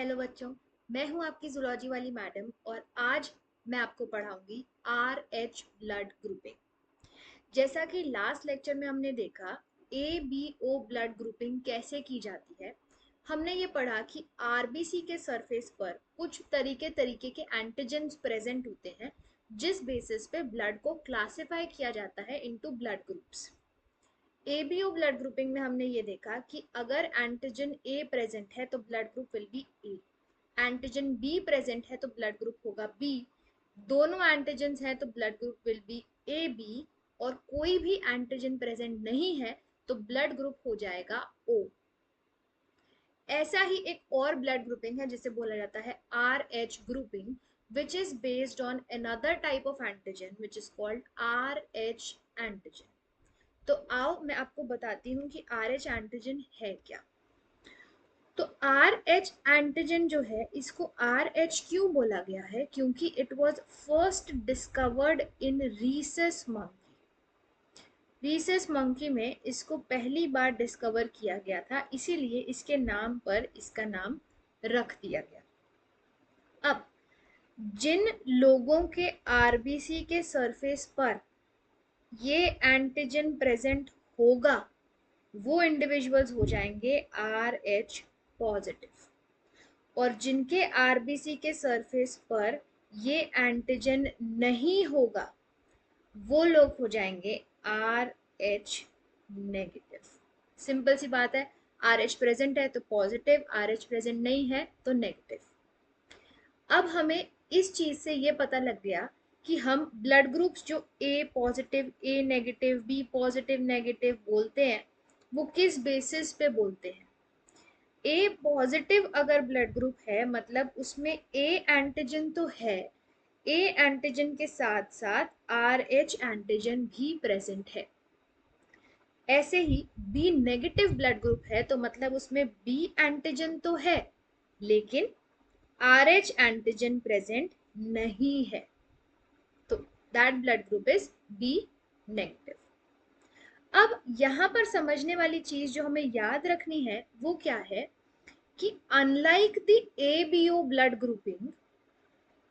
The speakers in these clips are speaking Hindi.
हेलो बच्चों, मैं हूं आपकी जूलॉजी वाली मैडम और आज मैं आपको पढ़ाऊंगी RH ब्लड ग्रुपिंग। जैसा कि लास्ट लेक्चर में हमने देखा ABO ब्लड ग्रुपिंग कैसे की जाती है। हमने ये पढ़ा कि RBC के सरफेस पर कुछ तरीके तरीके के एंटीजन्स प्रेजेंट होते हैं जिस बेसिस पे ब्लड को क्लासिफाई किया जाता है into blood groups. ABO blood grouping में हमने ये देखा कि अगर एंटीजन ए प्रेजेंट है तो blood group will be A, antigen B present है तो ब्लड ग्रुप होगा बी, दोनों एंटीजन्स हैं तो blood group will be A B, और कोई भी एंटीजन प्रेजेंट नहीं है तो ब्लड ग्रुप हो जाएगा ओ। ऐसा ही एक और ब्लड ग्रुपिंग है जिसे बोला जाता है RH grouping, which is based on another type of antigen which is called RH antigen. तो आओ मैं आपको बताती हूँ कि RH एंटीजन है क्या। तो RH एंटीजन जो है इसको RH क्यों बोला गया है, क्योंकि it was first discovered in Rhesus monkey. Rhesus monkey में इसको पहली बार डिस्कवर किया गया था, इसीलिए इसके नाम पर इसका नाम रख दिया गया। अब जिन लोगों के RBC के सरफेस पर ये एंटीजन प्रेजेंट होगा वो इंडिविजुअल्स हो जाएंगे RH पॉजिटिव, और जिनके RBC के सरफेस पर ये एंटीजन नहीं होगा वो लोग हो जाएंगे RH नेगेटिव। सिंपल सी बात है, RH प्रेजेंट है तो पॉजिटिव, RH प्रेजेंट नहीं है तो नेगेटिव। अब हमें इस चीज से ये पता लग गया कि हम ब्लड ग्रुप्स जो A positive, A negative, B positive negative बोलते हैं वो किस बेसिस पे बोलते हैं। ए पॉजिटिव अगर ब्लड ग्रुप है मतलब उसमें ए एंटीजन तो है, ए एंटीजन के साथ साथ RH एंटीजन भी प्रेजेंट है। ऐसे ही बी नेगेटिव ब्लड ग्रुप है तो मतलब उसमें बी एंटीजन तो है लेकिन RH एंटीजन प्रेजेंट नहीं है, तो that blood group is B negative. अब यहां पर समझने वाली चीज जो हमें याद रखनी है वो क्या है कि unlike the ABO blood grouping,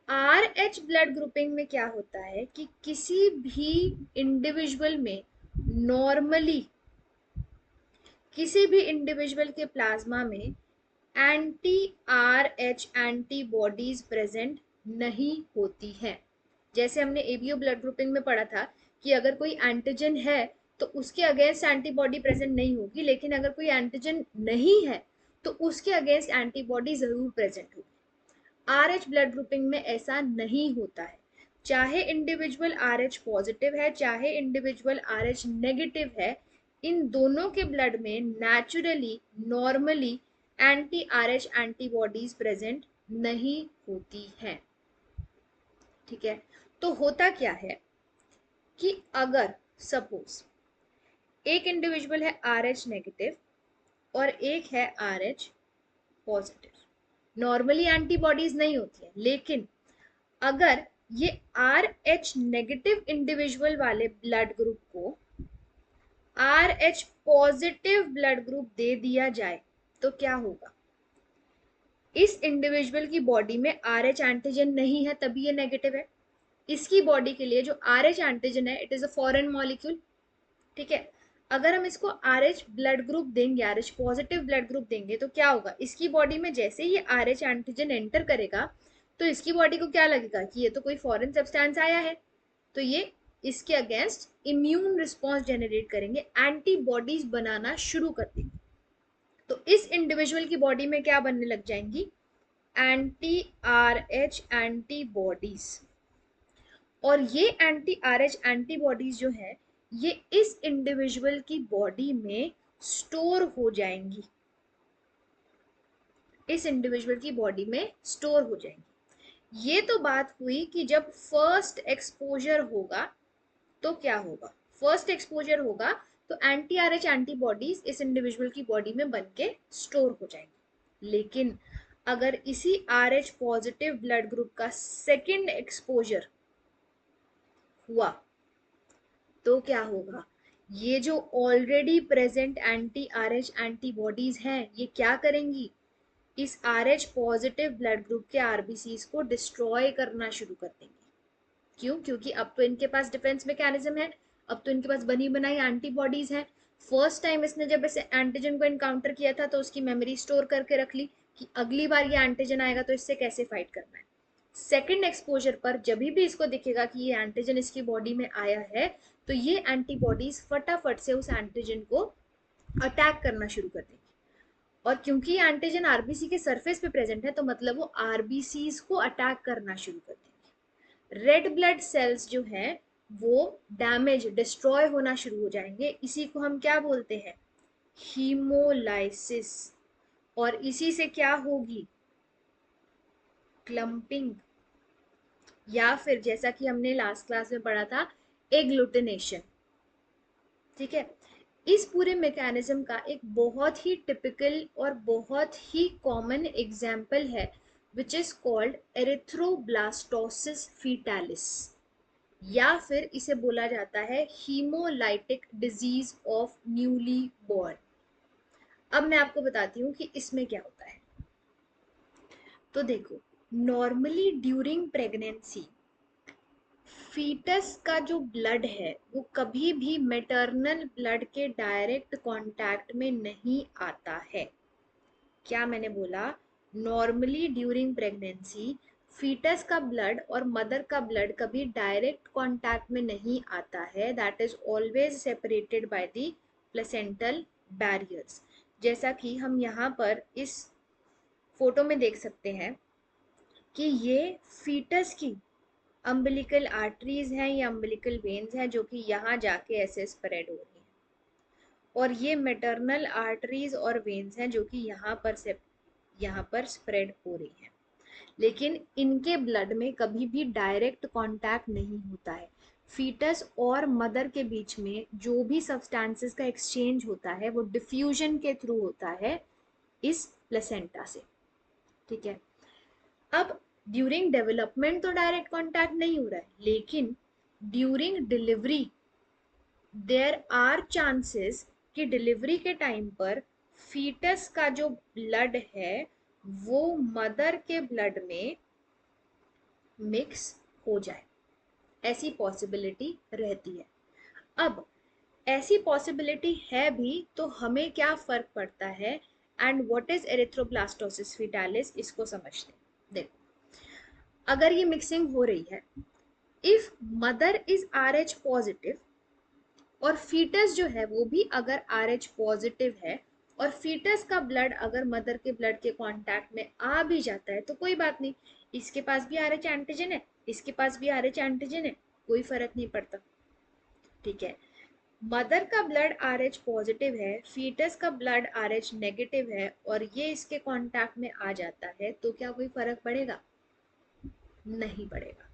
RH blood grouping में क्या होता है कि किसी भी इंडिविजुअल में नॉर्मली किसी भी इंडिविजुअल के प्लाज्मा में एंटी RH एंटीबॉडीज प्रेजेंट नहीं होती हैं। जैसे हमने ABO ब्लड ग्रुपिंग में पढ़ा था कि अगर कोई एंटीजन है तो उसके अगेंस्ट एंटीबॉडी प्रेजेंट नहीं होगी, लेकिन अगर कोई एंटीजन नहीं है तो उसके अगेंस्ट एंटीबॉडी जरूर प्रेजेंट होगी। RH ब्लड ग्रुपिंग में ऐसा नहीं होता है, चाहे इंडिविजुअल RH पॉजिटिव है चाहे इंडिविजुअल RH नेगेटिव है, इन दोनों के ब्लड में naturally normally anti RH antibodies present नहीं होती हैं। ठीक है, तो होता क्या है कि अगर सपोज एक इंडिविजुअल है RH नेगेटिव और एक है RH पॉजिटिव, नॉर्मली एंटीबॉडीज नहीं होती है, लेकिन अगर ये RH नेगेटिव इंडिविजुअल वाले ब्लड ग्रुप को RH पॉजिटिव ब्लड ग्रुप दे दिया जाए तो क्या होगा। इस इंडिविजुअल की बॉडी में RH एंटीजन नहीं है तभी ये नेगेटिव है। इसकी बॉडी के लिए जो RH एंटीजन है it is a foreign molecule. ठीक है, अगर हम इसको RH ब्लड ग्रुप देंगे, RH पॉजिटिव ब्लड ग्रुप देंगे तो क्या होगा, इसकी बॉडी में जैसे ही RH एंटीजन एंटर करेगा तो इसकी बॉडी को क्या लगेगा कि ये तो कोई फॉरेन सब्सटेंस आया है, तो ये इसके अगेंस्ट इम्यून रिस्पॉन्स जनरेट करेंगे, एंटीबॉडीज बनाना शुरू कर देंगे। तो इस इंडिविजुअल की बॉडी में क्या बनने लग जाएंगी, एंटी RH एंटीबॉडीज, और ये एंटी RH एंटीबॉडीज जो है ये इस इंडिविजुअल की बॉडी में स्टोर हो जाएंगी, इस इंडिविजुअल की बॉडी में स्टोर हो जाएंगी। ये तो बात हुई कि जब फर्स्ट एक्सपोजर होगा तो क्या होगा, फर्स्ट एक्सपोजर होगा तो एंटी RH एंटीबॉडीज इस इंडिविजुअल की बॉडी में बन के स्टोर हो जाएंगी। लेकिन अगर इसी RH पॉजिटिव ब्लड ग्रुप का सेकेंड एक्सपोजर हुआ तो क्या होगा, ये जो already present anti RH antibodies हैं ये क्या करेंगी, इस RH पॉजिटिव ब्लड ग्रुप के आरबीसीज को डिस्ट्रॉय करना शुरू कर देंगे। क्यों? क्योंकि अब तो इनके पास डिफेंस मैकेनिज्म है, अब तो इनके पास बनी बनाई एंटीबॉडीज है। फर्स्ट टाइम इसने जब इस एंटीजन को एनकाउंटर किया था तो उसकी मेमोरी स्टोर करके रख ली कि अगली बार ये एंटीजन आएगा तो इससे कैसे फाइट करना है। सेकेंड एक्सपोजर पर जब भी इसको दिखेगा कि ये एंटीजन इसकी बॉडी में आया है तो ये एंटीबॉडीज फटाफट से उस एंटीजन को अटैक करना शुरू कर देंगी। और क्योंकि ये एंटीजन आरबीसी के सरफेस पे प्रेजेंट है तो मतलब वो आरबीसीज को अटैक करना शुरू कर देंगे। रेड ब्लड सेल्स जो है वो डैमेज डिस्ट्रॉय होना शुरू हो जाएंगे। इसी को हम क्या बोलते हैं? हीमोलाइसिस। और इसी से क्या होगी? क्लम्पिंग, या फिर जैसा कि हमने लास्ट क्लास में पढ़ा था, एग्लूटिनेशन। ठीक है, इस पूरे मैकेनिज्म का एक बहुत ही टिपिकल और बहुत ही कॉमन एग्जाम्पल है which is called erythroblastosis fetalis, या फिर इसे बोला जाता है haemolytic disease of newly born. अब मैं आपको बताती हूँ कि इसमें क्या होता है। तो देखो, नॉर्मली ड्यूरिंग प्रेगनेंसी फीटस का जो ब्लड है वो कभी भी मैटरनल ब्लड के डायरेक्ट कांटेक्ट में नहीं आता है। क्या मैंने बोला? नॉर्मली ड्यूरिंग प्रेगनेंसी फीटस का ब्लड और मदर का ब्लड कभी डायरेक्ट कांटेक्ट में नहीं आता है। That is always separated by the placental barriers. जैसा कि हम यहाँ पर इस फोटो में देख सकते हैं कि ये फीटस की अम्बिलिकल आर्टरीज हैं या अम्बिलिकल वेन्स हैं जो कि यहाँ जाके ऐसे स्प्रेड हो रही हैं, और ये मैटरनल आर्टरीज और वेन्स हैं जो कि यहाँ पर स्प्रेड हो रही हैं। लेकिन इनके ब्लड में कभी भी डायरेक्ट कांटेक्ट नहीं होता है। फीटस और मदर के बीच में जो भी सब्सटेंसेस का एक्सचेंज होता है वो डिफ्यूजन के थ्रू होता है इस प्लेसेंटा से। ठीक है, अब ड्यूरिंग डेवलपमेंट तो डायरेक्ट कांटेक्ट नहीं हो रहा है, लेकिन during delivery there are chances कि डिलीवरी के टाइम पर फीटस का जो ब्लड है वो मदर के ब्लड में मिक्स हो जाए। ऐसी पॉसिबिलिटी रहती है। अब ऐसी पॉसिबिलिटी है भी तो हमें क्या फर्क पड़ता है, and what is erythroblastosis fetalis, इसको समझते हैं। देखो, अगर ये मिक्सिंग हो रही है, if mother is RH positive और फीटस जो है वो भी अगर RH पॉजिटिव है और फीटस का ब्लड अगर मदर के ब्लड के कांटेक्ट में आ भी जाता है तो कोई बात नहीं, इसके पास भी RH एंटीजन है, इसके पास भी RH एंटीजन है, कोई फर्क नहीं पड़ता। ठीक है, मदर का ब्लड RH पॉजिटिव है, फीटस का ब्लड RH नेगेटिव है और ये इसके कांटेक्ट में आ जाता है तो क्या कोई फर्क पड़ेगा? नहीं पड़ेगा।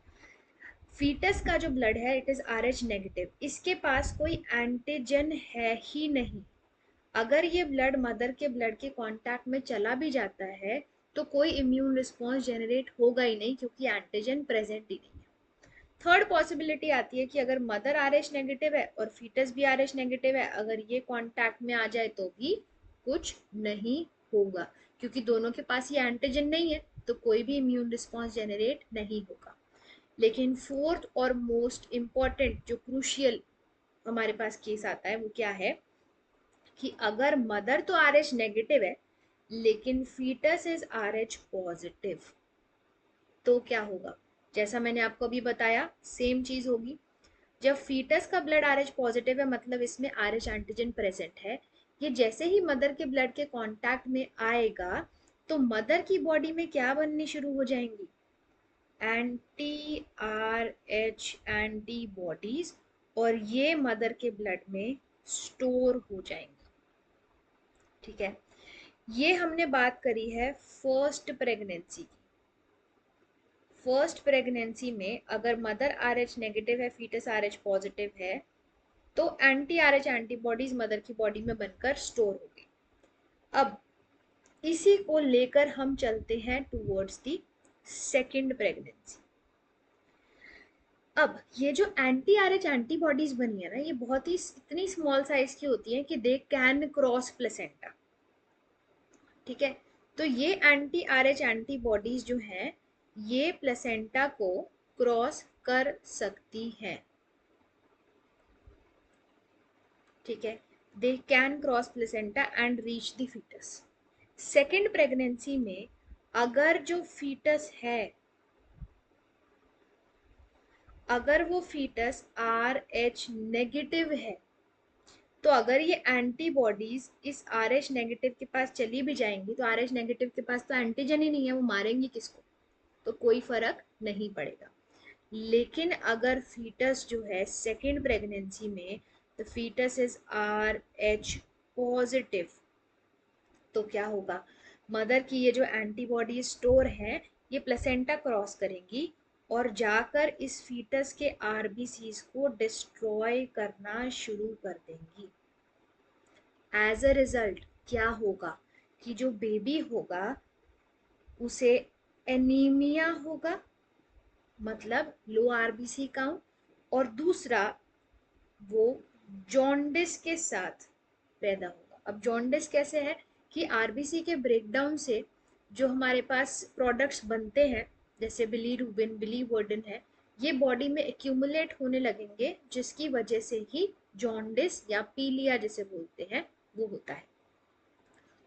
फीटस का जो ब्लड है इट इज RH नेगेटिव, इसके पास कोई एंटीजन है ही नहीं। अगर ये ब्लड मदर के ब्लड के कांटेक्ट में चला भी जाता है तो कोई इम्यून रिस्पॉन्स जनरेट होगा ही नहीं क्योंकि एंटीजन प्रेजेंट ही नहीं है। थर्ड पॉसिबिलिटी आती है कि अगर मदर RH नेगेटिव है और फीटस भी RH नेगेटिव है, अगर ये कांटेक्ट में आ जाए तो भी कुछ नहीं होगा क्योंकि दोनों के पास ये एंटीजन नहीं है तो कोई भी इम्यून रिस्पॉन्स जनरेट नहीं होगा। लेकिन फोर्थ और मोस्ट इम्पॉर्टेंट जो क्रूशियल हमारे पास केस आता है वो क्या है कि अगर मदर तो RH नेगेटिव है लेकिन फीटस इज RH पॉजिटिव तो क्या होगा? जैसा मैंने आपको अभी बताया सेम चीज होगी। जब फीटस का ब्लड RH पॉजिटिव है मतलब इसमें RH एंटीजन प्रेजेंट है, ये जैसे ही मदर के ब्लड के कांटेक्ट में आएगा तो मदर की बॉडी में क्या बननी शुरू हो जाएंगी? एंटी RH एंटीबॉडीज, और ये मदर के ब्लड में स्टोर हो जाएंगी। ठीक है, ये हमने बात करी है फर्स्ट प्रेगनेंसी की। फर्स्ट प्रेगनेंसी में अगर मदर RH नेगेटिव है, फीटस RH पॉजिटिव है तो एंटी RH एंटीबॉडीज मदर की बॉडी में बनकर स्टोर होगी। अब इसी को लेकर हम चलते हैं टूवर्ड्स दी सेकेंड प्रेगनेंसी। अब ये जो एंटी RH एंटीबॉडीज बनी है ना, ये बहुत ही इतनी स्मॉल साइज की होती है कि दे कैन क्रॉस प्लेसेंटा। ठीक है, तो ये एंटी आरएच एंटीबॉडीज जो हैं ये प्लेसेंटा को क्रॉस कर सकती हैं, ठीक है, they can cross placenta and reach the foetus. Second pregnancy में अगर जो फीटस है, अगर वो फीटस आर एच नेगेटिव है, तो अगर ये एंटीबॉडीज इस आर एच नेगेटिव के पास चली भी जाएंगी तो आर एच नेगेटिव के पास तो एंटीजन ही नहीं है, वो मारेंगी किसको, तो कोई फर्क नहीं पड़ेगा। लेकिन अगर फीटस जो है सेकेंड प्रेगनेंसी में the foetus is R H positive, तो क्या होगा, मदर की ये जो एंटीबॉडी स्टोर है ये प्लेसेंटा क्रॉस करेंगी और जाकर इस फीटस के आरबीसीज को डिस्ट्रॉय करना शुरू कर देंगी। एज अ रिजल्ट क्या होगा कि जो बेबी होगा उसे एनीमिया होगा, मतलब लो आरबीसी काउंट, और दूसरा वो जॉन्डिस के साथ पैदा होगा। अब जॉन्डिस कैसे है कि आरबीसी के ब्रेकडाउन से जो हमारे पास प्रोडक्ट्स बनते हैं जैसे बिलीरुबिन बिलीवर्डिन है, ये बॉडी में एक्यूमुलेट होने लगेंगे जिसकी वजह से ही जॉन्डिस या पीलिया जिसे बोलते हैं वो होता है।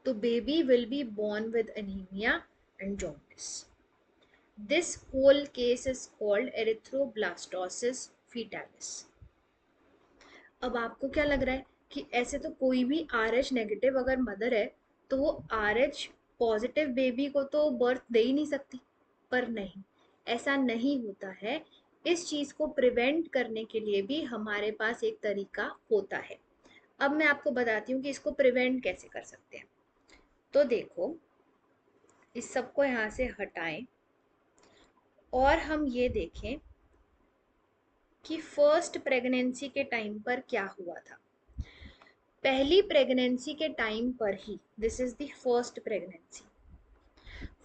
तो baby will be born with anemia and jaundice. This whole case is called erythroblastosis fetalis. अब आपको क्या लग रहा है कि ऐसे तो कोई भी आर एच नेगेटिव अगर मदर है तो वो आर एच पॉजिटिव बेबी को तो बर्थ दे ही नहीं सकती, पर नहीं, ऐसा नहीं होता है। इस चीज को प्रिवेंट करने के लिए भी हमारे पास एक तरीका होता है। अब मैं आपको बताती हूँ कि इसको प्रिवेंट कैसे कर सकते हैं। तो देखो, इस सबको यहाँ से हटाएं और हम ये देखें कि फर्स्ट प्रेगनेंसी के टाइम पर क्या हुआ था। पहली प्रेगनेंसी के टाइम पर ही, this is the first pregnancy,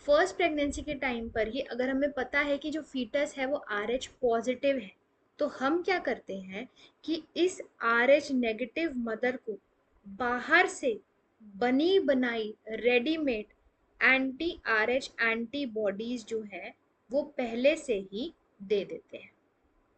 first pregnancy के टाइम पर ही अगर हमें पता है कि जो फीटस है वो आर एच पॉजिटिव है, तो हम क्या करते हैं कि इस आर एच नेगेटिव मदर को बाहर से बनी बनाई readymade anti R H antibodies जो है वो पहले से ही दे देते हैं।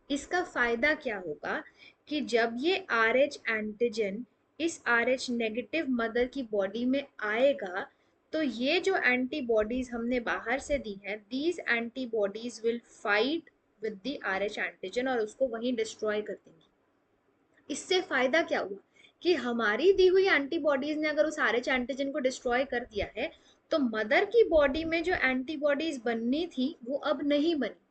इसका फायदा क्या होगा कि जब ये आर एच एंटीजन इस आर एच नेगेटिव मदर की बॉडी में आएगा तो ये जो एंटीबॉडीज हमने बाहर से दी हैं, these antibodies will fight with the R H antigen और उसको वहीं डिस्ट्रॉय कर देंगी। इससे फायदा क्या हुआ कि हमारी दी हुई एंटीबॉडीज ने अगर उस आर एच एंटीजन को डिस्ट्रॉय कर दिया है तो मदर की बॉडी में जो एंटीबॉडीज बननी थी वो अब नहीं बनी।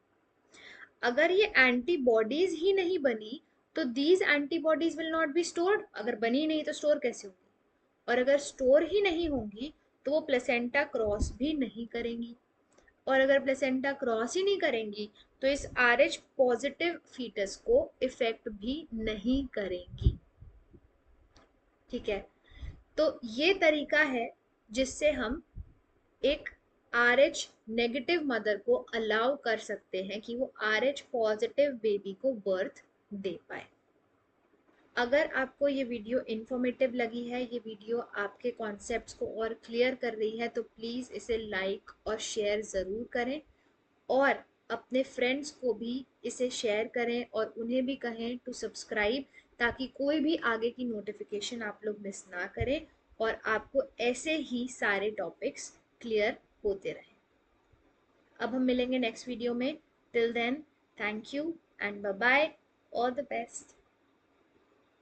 अगर ये एंटीबॉडीज ही नहीं बनी तो these antibodies will not be stored, अगर बनी नहीं तो स्टोर कैसे होंगी, और अगर स्टोर ही नहीं होंगी तो वो प्लेसेंटा क्रॉस भी नहीं करेंगी, और अगर प्लेसेंटा क्रॉस ही नहीं करेंगी तो इस आर एच पॉजिटिव फीटस को इफेक्ट भी नहीं करेंगी, ठीक है। तो ये तरीका है जिससे हम एक आर एच नेगेटिव मदर को अलाउ कर सकते हैं कि वो आर एच पॉजिटिव बेबी को बर्थ दे पाए। अगर आपको ये वीडियो इन्फॉर्मेटिव लगी है, ये वीडियो आपके कॉन्सेप्ट्स को और क्लियर कर रही है, तो प्लीज़ इसे लाइक और शेयर ज़रूर करें और अपने फ्रेंड्स को भी इसे शेयर करें और उन्हें भी कहें टू सब्सक्राइब, ताकि कोई भी आगे की नोटिफिकेशन आप लोग मिस ना करें और आपको ऐसे ही सारे टॉपिक्स क्लियर होते रहें। अब हम मिलेंगे नेक्स्ट वीडियो में। Till then, thank you and bye bye, all the best.